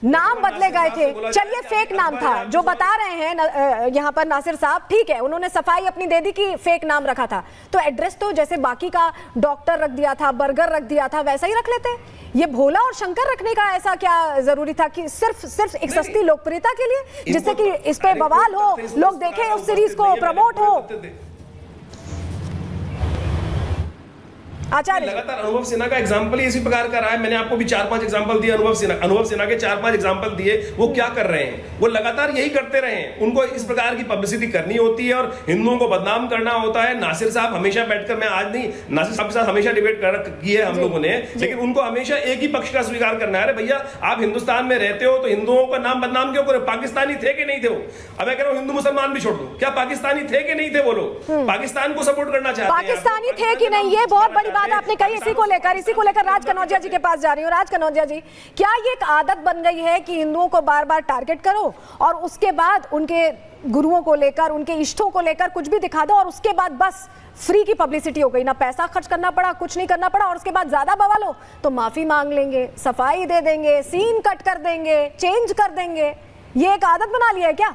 नाम बदले गए थे, चलिए फेक नाम था जो बता रहे हैं यहाँ पर नासिर साहब, ठीक है उन्होंने सफाई अपनी दे दी कि फेक नाम रखा था, तो एड्रेस तो जैसे बाकी का डॉक्टर रख दिया था, बर्गर रख दिया था, वैसा ही रख लेते। ये भोला और शंकर रखने का ऐसा क्या जरूरी था कि सिर्फ एक सस्ती लोकप्रियता के लिए, जिससे कि इस पे बवाल हो, लोग देखें उस सीरीज को, प्रमोट हो। आचार्य लगातार अनुभव सिन्हा का एग्जांपल इसी प्रकार का रहा है। मैंने आपको भी 4-5 एग्जांपल दिए अनुभव सिन्हा के 4-5 एग्जांपल दिए। वो क्या कर रहे हैं, वो लगातार यही करते रहे हैं। उनको इस प्रकार की पब्लिसिटी करनी होती है और हिंदुओं को बदनाम करना होता है। नासिर साहब हमेशा बैठकर, मैं आज नहीं, नासिर साहब के साथ हमेशा डिबेट की है हम लोगों ने, लेकिन उनको हमेशा एक ही पक्ष का स्वीकार करना है। अरे भैया आप हिंदुस्तान में रहते हो तो हिंदुओं का नाम बदनाम क्यों करो? पाकिस्तानी थे कि नहीं थे वो? अब मैं कह रहा हूं हिंदू मुसलमान भी छोड़ दो, क्या पाकिस्तानी थे कि नहीं थे वो लोग? पाकिस्तान को सपोर्ट करना चाहते हैं। पाकिस्तानी थे कि नहीं, ये बहुत बड़ी बात आपने कही। इसी को लेकर राज कनौजिया जी के पास जा रही हूँ। राज कनौजिया जी, क्या ये एक आदत बन गई है कि हिंदुओं को बार बार टारगेट करो और उसके बाद उनके गुरुओं को लेकर, उनके इष्टों को लेकर कुछ भी दिखा दो और उसके बाद बस फ्री की पब्लिसिटी हो गई, ना पैसा खर्च करना पड़ा, कुछ नहीं करना पड़ा, और उसके बाद ज्यादा बवाल हो तो माफी मांग लेंगे, सफाई दे देंगे, सीन कट कर देंगे, चेंज कर देंगे। ये एक आदत बना लिया है क्या?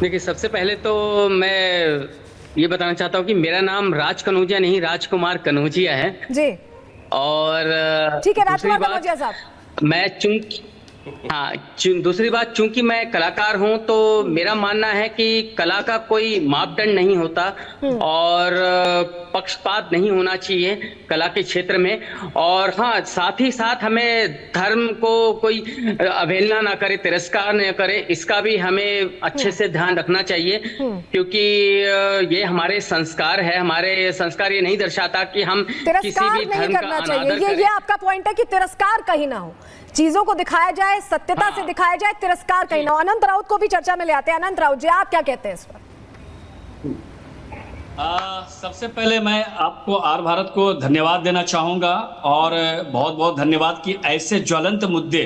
देखिए, सबसे पहले तो मैं ये बताना चाहता हूँ कि मेरा नाम राज कनौजिया नहीं, राजकुमार कनौजिया है जी। और ठीक है राजकुमार कनौजिया साहब, मैं दूसरी बात, चूंकि मैं कलाकार हूं तो मेरा मानना है कि कला का कोई मापदंड नहीं होता और पक्षपात नहीं होना चाहिए कला के क्षेत्र में। और हाँ, साथ ही साथ हमें धर्म को कोई अवहेलना ना करे, तिरस्कार न करे, इसका भी हमें अच्छे से ध्यान रखना चाहिए, क्योंकि ये हमारे संस्कार है। हमारे संस्कार ये नहीं दर्शाता कि हम किसी भी धर्म का अनादर करें। ये आपका पॉइंट है कि तिरस्कार कहीं ना हो, चीजों को दिखाया जाए, सत्यता से दिखाया जाए, तिरस्कार कहीं ना हो। अनंत राउत को भी चर्चा में ले आते हैं। अनंत राउत जी, आप क्या कहते हैं इस पर? सबसे पहले मैं आपको आर भारत को धन्यवाद देना चाहूंगा और बहुत बहुत धन्यवाद कि ऐसे ज्वलंत मुद्दे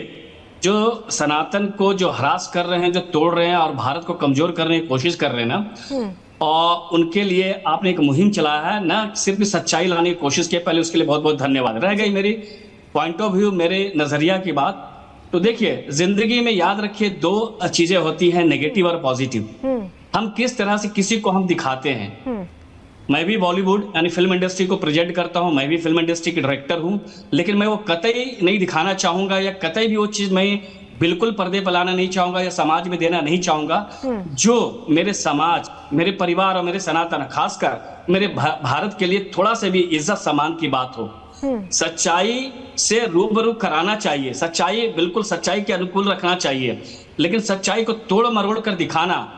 जो सनातन को जो हरास कर रहे हैं, जो तोड़ रहे हैं और भारत को कमजोर करने की कोशिश कर रहे हैं ना, और उनके लिए आपने एक मुहिम चलाया है, ना सिर्फ सच्चाई लाने की कोशिश की, पहले उसके लिए बहुत बहुत धन्यवाद। रह गई मेरी पॉइंट ऑफ व्यू, मेरे नजरिया की बात, तो देखिए जिंदगी में याद रखिए दो चीजें होती हैं, नेगेटिव और पॉजिटिव। हम किस तरह से किसी को हम दिखाते हैं। मैं भी बॉलीवुड यानी फिल्म इंडस्ट्री को प्रेजेंट करता हूं, मैं भी फिल्म इंडस्ट्री के डायरेक्टर हूं, लेकिन मैं वो कतई नहीं दिखाना चाहूंगा या कतई भी वो चीज मैं बिल्कुल पर्दे पर लाना नहीं चाहूंगा या समाज में देना नहीं चाहूंगा जो मेरे समाज, मेरे परिवार और मेरे सनातन, खासकर मेरे भारत के लिए थोड़ा सा भी इज्जत सम्मान की बात हो। सच्चाई से रूबरू कराना चाहिए, सच्चाई बिल्कुल सच्चाई के अनुकूल रखना चाहिए, लेकिन सच्चाई को तोड़ मरोड़ कर दिखाना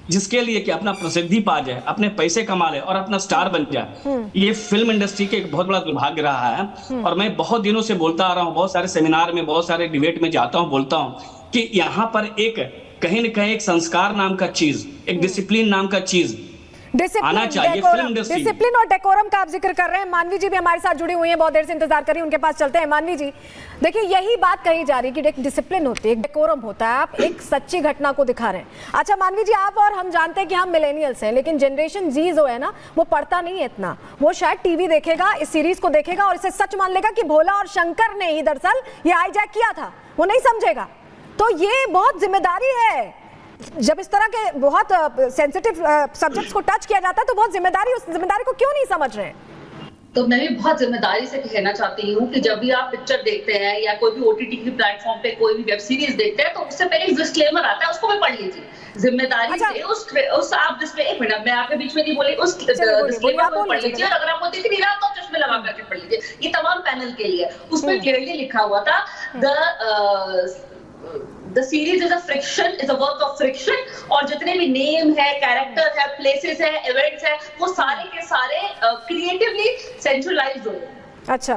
जिसके लिए कि अपना प्रसिद्धि पा जाए, अपने पैसे कमा ले और अपना स्टार बन जाए, ये फिल्म इंडस्ट्री के एक बहुत बड़ा दुर्भाग्य रहा है। और मैं बहुत दिनों से बोलता आ रहा हूँ, बहुत सारे सेमिनार में, बहुत सारे डिबेट में जाता हूँ, बोलता हूँ कि यहाँ पर एक कहीं न कहीं एक संस्कार नाम का चीज, एक डिसिप्लिन नाम का चीज आना चाहिए फिल्म इंडस्ट्री। डिसिप्लिन और डेकोरम का आप जिक्र कर रहे हैं। मानवी जी भी हमारे साथ जुड़ी हुई हैं, बहुत देर से इंतजार कर रही हैं, उनके पास चलते हैं। मानवी जी, देखिए यही बात कही जा रही है कि एक डिसिप्लिन होती है, एक डेकोरम होता है, आप एक सच्ची घटना को दिखा रहे हैं। अच्छा मानवी जी, आप और हम जानते हैं कि हम मिलेनियल्स हैं, लेकिन जनरेशन जी जो है ना, वो पढ़ता नहीं है इतना, वो शायद टीवी देखेगा, इस सीरीज को देखेगा और इसे सच मान लेगा कि भोला और शंकर ने ही दरअसल ये हाईजैक किया था, वो नहीं समझेगा। तो ये बहुत जिम्मेदारी है, जब इस तरह के बहुत सेंसिटिव सब्जेक्ट्स को टच किया जाता है तो बहुत जिम्मेदारी, उस जिम्मेदारी को क्यों नहीं समझ रहे हैं? तो मैं भी बहुत जिम्मेदारी से कहना चाहती हूँ कि जब भी आप पिक्चर देखते हैं या कोई भी ओटीटी की प्लेटफॉर्म पे कोई भी वेब सीरीज देखते हैं तो उससे पहले एक डिस्क्लेमर आता है, उसको भी पढ़ लीजिए जिम्मेदारी से। उस आप डिस्प्ले, एक मिनट मैं आपके बीच में नहीं बोली, उस डिस्क्लेमर को पढ़ लीजिए, और अगर आपको दिख नहीं रहा तो चश्मे लगा करके पढ़ लीजिए। ये तमाम पैनल के लिए उसमें क्लियरली लिखा हुआ था, The series is a friction, is a work of friction, और जितने भी नेम है, कैरेक्टर है, प्लेसेस है, इवेंट्स है, वो सारे के सारे क्रिएटिवली सेंट्रलाइज्ड हो। अच्छा,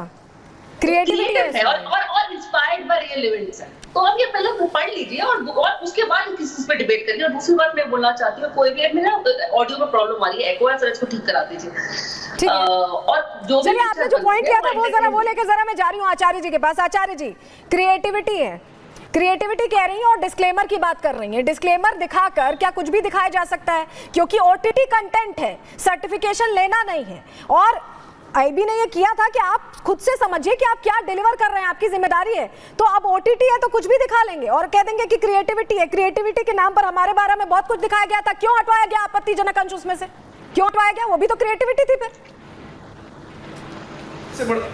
क्रिएटिविटी है और इंस्पायर्ड बाय रियल इवेंट्स है। तो आप ये पहले पढ़ लीजिए और उसके बाद किसी पे डिबेट करिए। और दूसरी बात मैं बोलना चाहती हूँ, कोई भी मेरा ऑडियो में प्रॉब्लम आ रही है, एको है, सर इसको ठीक करा दीजिए। और जो भी आपने जो पॉइंट किया था वो जरा वो लेके जरा मैं जा रही हूँ आचार्य जी के पास। आचार्य जी, क्रिएटिविटी है, क्रिएटिविटी कह रही हैं और डिस्क्लेमर की बात कर रही हैं। डिस्क्लेमर दिखाकर क्या कुछ भी दिखाया जा सकता है? क्योंकि ओटीटी कंटेंट है, सर्टिफिकेशन लेना नहीं है। और आईबी ने ये किया था कि आप खुद से समझिए कि आप क्या डिलीवर कर रहे हैं, आपकी जिम्मेदारी है। तो अब ओटीटी है तो कुछ भी दिखा लेंगे और कह देंगे कि क्रिएटिविटी है। क्रिएटिविटी के नाम पर हमारे बारे में बहुत कुछ दिखाया गया था, क्यों हटवाया गया आपत्तिजनक अंश उसमें से, क्यों हटवाया गया? वो भी तो क्रिएटिविटी थी। फिर सबसे बड़ा,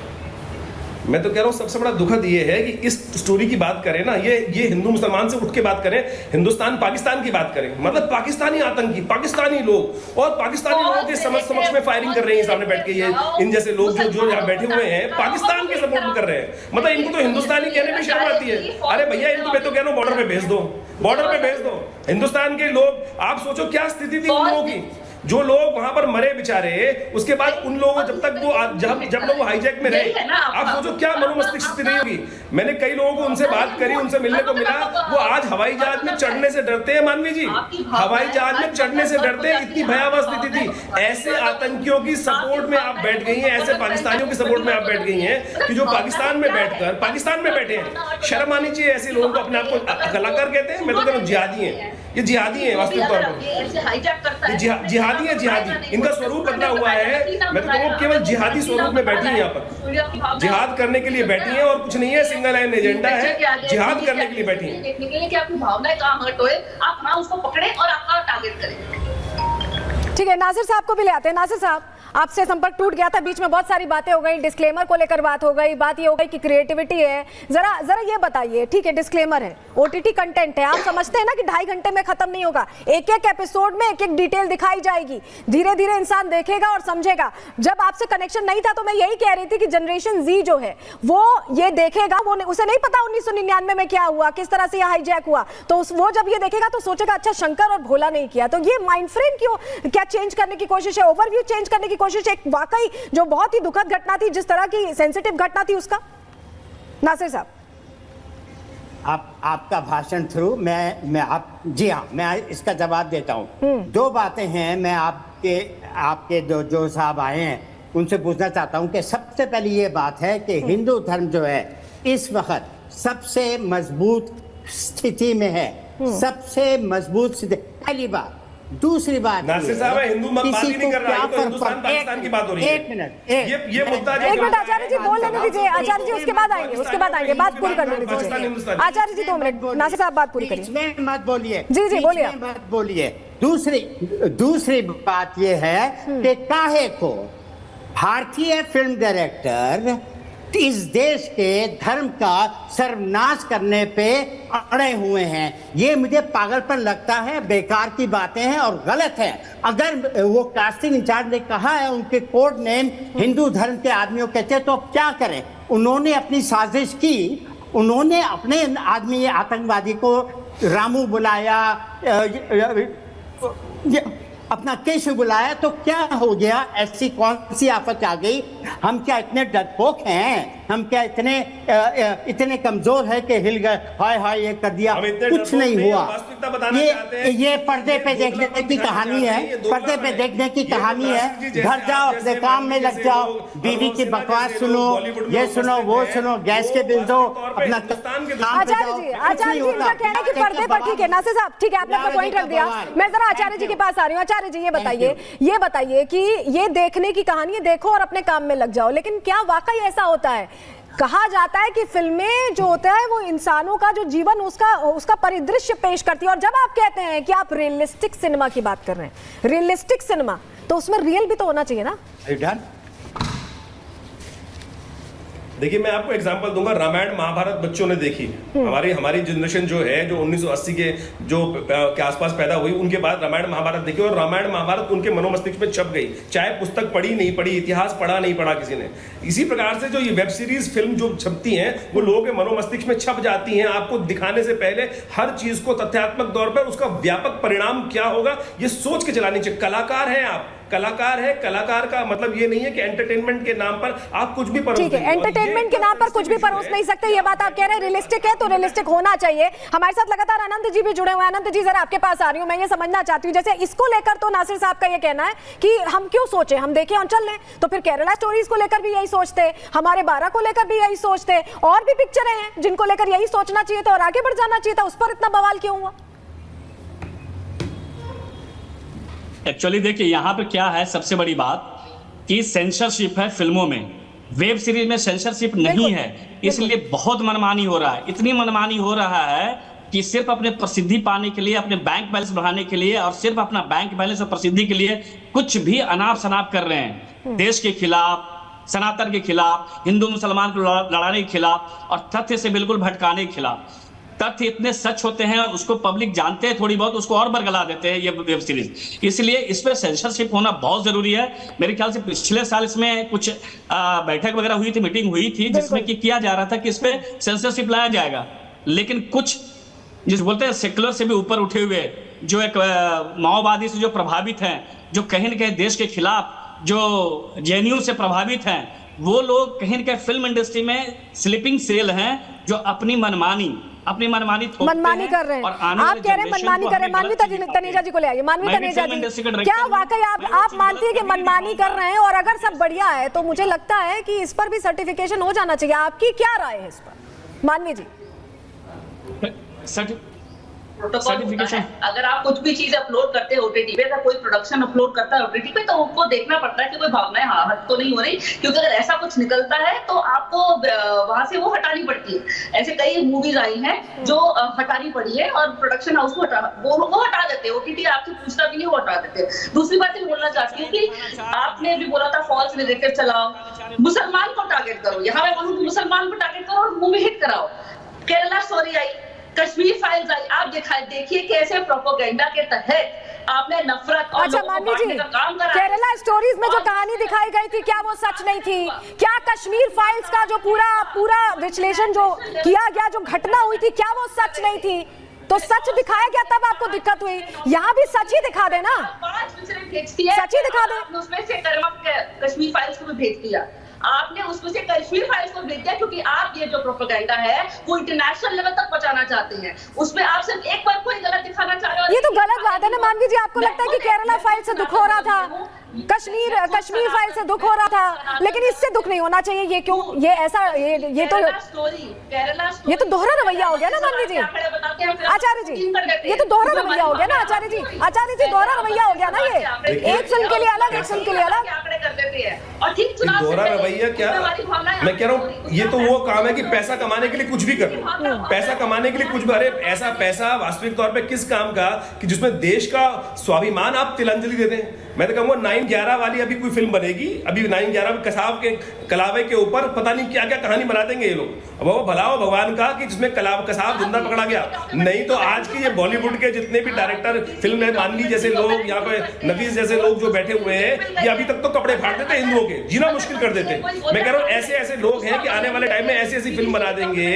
मैं तो कह रहा हूँ सबसे बड़ा दुखद ये है कि इस स्टोरी की बात करें ना, ये हिंदू मुसलमान से उठ के बात करें, हिंदुस्तान पाकिस्तान की बात करें, मतलब पाकिस्तानी आतंकी, पाकिस्तानी लोग और पाकिस्तानी लोगों के समक्ष में फायरिंग कर रहे हैं सामने बैठ के। ये इन जैसे लोग जो यहाँ बैठे हुए हैं पाकिस्तान के सपोर्ट में कर रहे हैं। मतलब इनको तो हिंदुस्तानी कहने में शर्म आती है। अरे भैया, इनको मैं तो कह रहा हूँ बॉर्डर पे भेज दो, बॉर्डर पे भेज दो हिंदुस्तान के लोग। आप सोचो क्या स्थिति थी उन लोगों की, जो लोग वहां पर मरे बेचारे। उसके बाद उन लोगों जब तक वो जब लोग हाईजैक में रहे, आप सोचो क्या मनोमस्तिष्क स्थिति रही होगी। मैंने कई लोगों को उनसे बात करी, उनसे मिलने को मिला, वो आज हवाई जहाज में चढ़ने से डरते हैं। मानवी जी, हवाई जहाज में चढ़ने से डरते हैं, इतनी भयावह स्थिति थी। ऐसे आतंकियों की सपोर्ट में आप बैठ गई हैं, ऐसे पाकिस्तानियों की सपोर्ट में आप बैठ गई हैं कि जो पाकिस्तान में बैठकर पाकिस्तान में बैठे हैं। शर्म आनी चाहिए ऐसे लोगों को। अपने आप को कलाकार कहते हैं, मैं तो कह रहा हूँ जिहादी हैं। ये जिहादी है वास्तविक तौर पर, जिहादी है, जिहादी। इनका स्वरूप बदला हुआ है। मैं तो कहूँ केवल जिहादी स्वरूप में बैठी है यहाँ पर, जिहाद करने के लिए बैठी है और कुछ नहीं है, सिंगल लाइन एजेंडा है, जिहाद करने के लिए बैठी है। देखने के लिए कि आपकी भावनाएं कहाँ हर्ट होए, आप ना उसको पकड़े और आपका टारगेट करें। ठीक है, नासिर साहब को भी ले आते हैं। नासिर साहब, आपसे संपर्क टूट गया था, बीच में बहुत सारी बातें हो गई, डिस्क्लेमर को लेकर बात हो गई, बात ये हो गई कि क्रिएटिविटी है। जरा ये बताइए, ठीक है डिस्क्लेमर है, ओटीटी कंटेंट है, आप समझते हैं ना कि 2.5 घंटे में खत्म नहीं होगा, एक एक एपिसोड में एक एक डिटेल दिखाई जाएगी, धीरे धीरे इंसान देखेगा और समझेगा। जब आपसे कनेक्शन नहीं था तो मैं यही कह रही थी कि जनरेशन जी जो है वो ये देखेगा, वो उसे नहीं पता 1999 में क्या हुआ, किस तरह से यह हाईजैक हुआ, तो वो जब ये देखेगा तो सोचेगा अच्छा शंकर और भोला नहीं किया। तो ये माइंड फ्रेम क्यों, क्या चेंज करने की कोशिश है, ओवरव्यू चेंज करने की कोशिश, एक वाकई जो बहुत ही दुखद घटना थी, जिस तरह की सेंसिटिव घटना थी उसका? नासिर साहब, आपका भाषण थ्रू मैं आप, जी हाँ, मैं इसका जवाब देता हूँ। 2 बातें हैं, मैं आपके जो साहब आए हैं उनसे पूछना चाहता हूँ कि सबसे पहली ये बात है कि हिंदू धर्म जो है इस वक्त सबसे मजबूत स्थिति में है, सबसे मजबूत स्थिति, पहली बात। दूसरी बात, नासिर साहब हिंदू मत बात ही नहीं कर रहा है, तो हिंदुस्तान पाकिस्तान की बात हो रही है। एक मिनट, ये मुद्दा एक मिनट आचार्य जी बोल लेने दीजिए, आचार्य जी उसके बाद आएंगे, बात पूरी करने दीजिए आचार्य जी, 2 मिनट, नासिर साहब बात पूरी करिए। इसमें मत बोलिए, जी बोलिए, मत बोलिए। दूसरी बात ये है कि काहे को भारतीय फिल्म डायरेक्टर इस देश के धर्म का सर्वनाश करने पे अड़े हुए हैं। ये मुझे पागलपन लगता है, बेकार की बातें हैं और गलत है। अगर वो कास्टिंग इंचार्ज ने कहा है उनके कोड नेम हिंदू धर्म के आदमियों कहते हैं, तो अब क्या करें? उन्होंने अपनी साजिश की, उन्होंने अपने आदमी आतंकवादी को रामू बुलाया, अपना केशव बुलाया, तो क्या हो गया? ऐसी कौन सी आफत आ गई? हम क्या इतने डरपोक हैं? हम क्या इतने कमजोर है कि हिल गए, हाय हाय ये कर दिया? कुछ नहीं हुआ। ये पर्दे पे देखने की कहानी है, पर्दे पे देखने की कहानी है। घर जाओ, अपने काम में लग जाओ, बीवी की बकवास सुनो, ये सुनो, वो सुनो, गैस के बिल दो, अपना आचार्य जी इनका कहना है कि पर्दे पर, ठीक है नासिर साहब, ठीक है, आपने अपना पॉइंट रख दिया। मैं जरा आचार्य जी के पास आ रही हूँ। आचार्य जी ये बताइए कि ये देखने की कहानी है, देखो और अपने काम में लग जाओ, लेकिन क्या वाकई ऐसा होता है? कहा जाता है कि फिल्में जो होता है वो इंसानों का जो जीवन उसका परिदृश्य पेश करती है, और जब आप कहते हैं कि आप रियलिस्टिक सिनेमा की बात कर रहे हैं, रियलिस्टिक सिनेमा, तो उसमें रियल भी तो होना चाहिए ना? देखिए मैं आपको एग्जांपल दूंगा, रामायण महाभारत बच्चों ने देखी, हमारी जनरेशन जो है, जो 1980 के आसपास पैदा हुई, उनके बाद रामायण महाभारत देखी, और रामायण महाभारत उनके मनोमस्तिष्क में छप गई, चाहे पुस्तक पढ़ी नहीं पढ़ी, इतिहास पढ़ा नहीं पढ़ा किसी ने। इसी प्रकार से जो ये वेब सीरीज फिल्म जो छपती हैं वो लोगों के मनोमस्तिष्क में छप जाती हैं। आपको दिखाने से पहले हर चीज को तथ्यात्मक तौर पर उसका व्यापक परिणाम क्या होगा ये सोच के चलानी चाहिए। कलाकार हैं आप, कलाकार है, कलाकार का मतलब ये नहीं है कि एंटरटेनमेंट के नाम पर आप कुछ भी परोस, ठीक है, एंटरटेनमेंट के नाम पर कुछ भी परोस नहीं सकते, ये बात आप कह रहे हैं। रियलिस्टिक है तो रियलिस्टिक होना चाहिए। हमारे साथ लगातार अनंत जी भी जुड़े हुए हैं। अनंत जी जरा आपके पास आ रही हूं, मैं ये समझना चाहती हूँ, जैसे इसको लेकर तो नासिर साहब का ये कहना है कि हम क्यों सोचे, हम देखें और चल लें, तो फिर केरला स्टोरीज को लेकर भी यही सोचते, हमारे 12 को लेकर भी यही सोचते, और भी पिक्चरें हैं जिनको लेकर यही सोचना चाहिए था और आगे बढ़ जाना चाहिए था, उस पर इतना बवाल क्यों हुआ? एक्चुअली देखिए यहाँ पे क्या है, सबसे बड़ी बात कि सेंसरशिप है फिल्मों में, वेब सीरीज में सेंसरशिप नहीं है, इसलिए बहुत मनमानी हो रहा है। इतनी मनमानी हो रहा है कि सिर्फ अपने प्रसिद्धि पाने के लिए, अपने बैंक बैलेंस बढ़ाने के लिए और सिर्फ अपना बैंक बैलेंस और प्रसिद्धि के लिए कुछ भी अनाप शनाप कर रहे हैं, देश के खिलाफ, सनातन के खिलाफ, हिंदू मुसलमान को लड़ाने के खिलाफ और तथ्य से बिल्कुल भटकाने के खिलाफ। तथ्य इतने सच होते हैं, उसको पब्लिक जानते हैं थोड़ी बहुत, उसको और बरगला देते हैं ये वेब सीरीज। इसलिए इस पर सेंसरशिप होना बहुत जरूरी है। मेरे ख्याल से पिछले साल इसमें कुछ बैठक वगैरह हुई थी, मीटिंग हुई थी, जिसमें कि किया जा रहा था कि इस पे सेंसरशिप लाया जाएगा। लेकिन कुछ जिस बोलते हैं सेक्युलर से भी ऊपर उठे हुए, जो एक माओवादी से जो प्रभावित हैं, जो कहीं न कहीं देश के खिलाफ, जो जेएनयू से प्रभावित हैं, वो लोग कहीं न कहीं फिल्म इंडस्ट्री में स्लीपिंग सेल हैं, जो अपनी मनमानी कर रहे हैं। आप कह रहे हैं मनमानी कर रहे हैं। मानवी तनेजा जी को ले आइए। मानवी तनेजा जी, क्या वाकई आप मानती है कि मनमानी कर रहे हैं? और अगर सब बढ़िया है तो मुझे लगता है कि इस पर भी सर्टिफिकेशन हो जाना चाहिए। आपकी क्या राय है इस पर, मानवी जी? सर्टिफिकेशन, अगर आप कुछ भी चीज अपलोड करते हैं ओटीटी पे, अगर कोई प्रोडक्शन अपलोड करता है ओटीटी पे, तो उनको देखना पड़ता है कि कोई भावनाएं हट तो नहीं हो रही, क्योंकि अगर ऐसा कुछ निकलता है तो आपको वहां से वो हटानी पड़ती है। ऐसे कई मूवीज आई हैं जो हटानी पड़ी है और प्रोडक्शन हाउस को वो हटा देते हैं, ओटीटी आपसे पूछता भी नहीं, वो हटा देते हैं। दूसरी बात ये बोलना चाहती हूँ कि आपने भी बोला था फॉल्स नेगेटिव चलाओ, मुसलमान को टारगेट करो। यहाँ मैं बोलूँ मुसलमान को टारगेट करो और मूवी हिट कराओ। केरला स्टोरी आई, कश्मीर फाइल्स आई, आप देखिए कैसे प्रोपेगेंडा के तहत आपने नफरत और अच्छा मानवी जी, केरला स्टोरीज में जो कहानी दिखाई गई थी, क्या वो सच नहीं थी? क्या कश्मीर फाइल्स का जो पूरा विश्लेषण जो किया गया, जो घटना हुई थी, क्या वो सच नहीं थी? तो सच दिखाया गया तब आपको दिक्कत हुई। यहाँ भी सच ही दिखा देना, सच ही दिखा दे। उसमें से कश्मीर फाइल्स को भी भेज दिया आपने, उसमें से कश्मीर फाइल्स को भेज दिया, क्योंकि आप ये जो प्रोपेगेंडा है वो इंटरनेशनल लेवल तक पहुंचाना चाहते हैं। उसमें आप सिर्फ एक बार कोई गलत दिखाना चाह रहे हो। ये तो गलत बात है ना मानवी जी। आपको लगता है कि केरला फाइल से दुख हो रहा था, कश्मीर फाइल से दुख हो रहा था, लेकिन इससे दुख नहीं होना चाहिए? ये क्यों? ये ऐसा ये तो दोहरा रवैया हो गया ना मानवी जी। आचार्य जी, ये तो दोहरा रवैया हो गया ना आचार्य जी। आचार्य जी, दोहरा रवैया हो गया ना ये। एक फिल्म के लिए अलग, एक फिल्म के लिए अलग। दोहरा रवैया क्या? मैं कह रहा हूँ ये तो वो काम है कि पैसा कमाने के लिए कुछ भी कर लो, पैसा कमाने के लिए कुछ भी। अरे ऐसा पैसा वास्तविक तौर पे किस काम का कि जिसमें देश का स्वाभिमान आप तिलांजलि देते हैं। मैं तो कहूँगा 9/11 वाली अभी कोई फिल्म बनेगी, अभी 9/11 कसाब के कलावे के ऊपर पता नहीं क्या क्या कहानी बना देंगे ये लोग। अब वो भला हो भगवान का कि जिसमें कसाब जिंदा पकड़ा गया। नहीं तो आज की ये बॉलीवुड के जितने भी डायरेक्टर, फिल्म मानवी जैसे लोग, यहाँ पे नफीस जैसे लोग जो बैठे हुए हैं, ये अभी तक तो कपड़े फाड़ देते हिंदुओं के, जीना मुश्किल कर देते। मैं कह रहा हूँ ऐसे ऐसे लोग हैं कि आने वाले टाइम में ऐसी ऐसी फिल्म बना देंगे